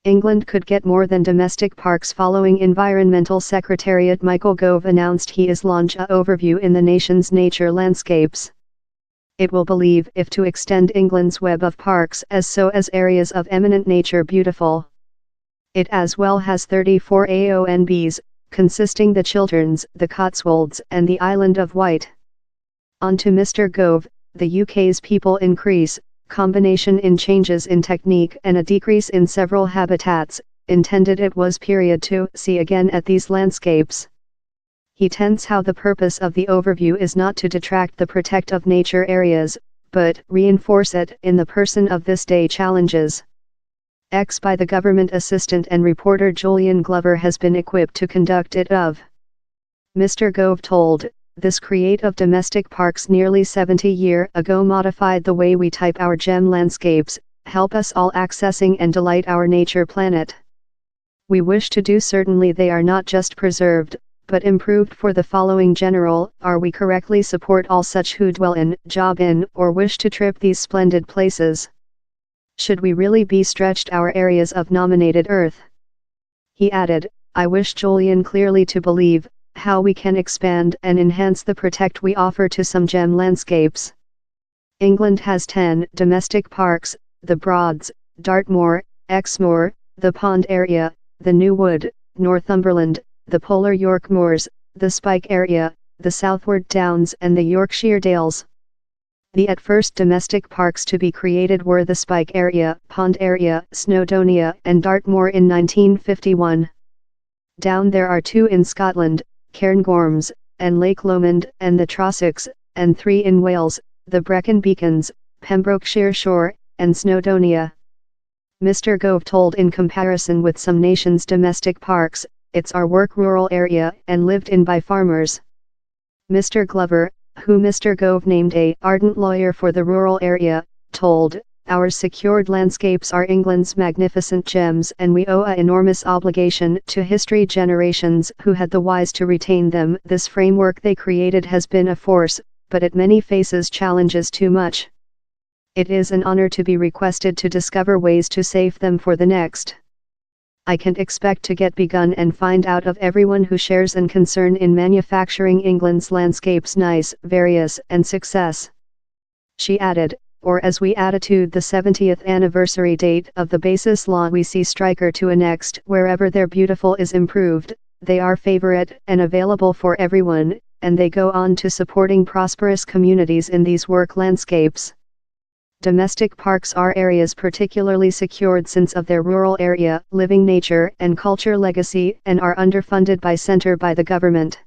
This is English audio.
England could get more than domestic parks following Environmental Secretariat Michael Gove announced he is launch a overview in the nation's nature landscapes. It will believe if to extend England's web of parks as areas of eminent nature beautiful. It as well has 34 AONBs, consisting the Chilterns, the Cotswolds and the Island of Wight. On to Mr. Gove, the UK's people increase, combination in changes in technique and a decrease in several habitats, intended it was period to see again at these landscapes. He tends how the purpose of the overview is not to detract the protect of nature areas, but reinforce it in the person of this day challenges. By the government assistant and reporter Julian Glover has been equipped to conduct it of. Mr. Gove told, this create of domestic parks nearly 70 years ago modified the way we type our gem landscapes, help us all accessing and delight our nature planet. We wish to do certainly they are not just preserved, but improved for the following general, are we correctly support all such who dwell in, job in, or wish to trip these splendid places. Should we really be stretched our areas of nominated earth? He added, I wish Julian clearly to believe, how we can expand and enhance the protect we offer to some gem landscapes. England has 10 domestic parks, the Broads, Dartmoor, Exmoor, the Pond area, the New Wood, Northumberland, the Polar York Moors, the Spike area, the Southward Downs and the Yorkshire Dales. The at first domestic parks to be created were the Spike area, Pond area, Snowdonia and Dartmoor in 1951. Down there are 2 in Scotland, Cairngorms, and Lake Lomond and the Trossachs, and 3 in Wales, the Brecon Beacons, Pembrokeshire Shore, and Snowdonia. Mr. Gove told in comparison with some nations' domestic parks, it's our work rural area and lived in by farmers. Mr. Glover, who Mr. Gove named a ardent lawyer for the rural area, told, our secured landscapes are England's magnificent gems and we owe an enormous obligation to history generations who had the wise to retain them. This framework they created has been a force, but it many faces challenges too much. It is an honor to be requested to discover ways to save them for the next. I can't expect to get begun and find out of everyone who shares an concern in manufacturing England's landscapes nice, various and success. She added, or as we attitude the 70th anniversary date of the basis law we see striker to annexed wherever their beautiful is improved, they are favorite and available for everyone, and they go on to supporting prosperous communities in these work landscapes. Domestic parks are areas particularly secured since of their rural area, living nature and culture legacy and are underfunded by the government.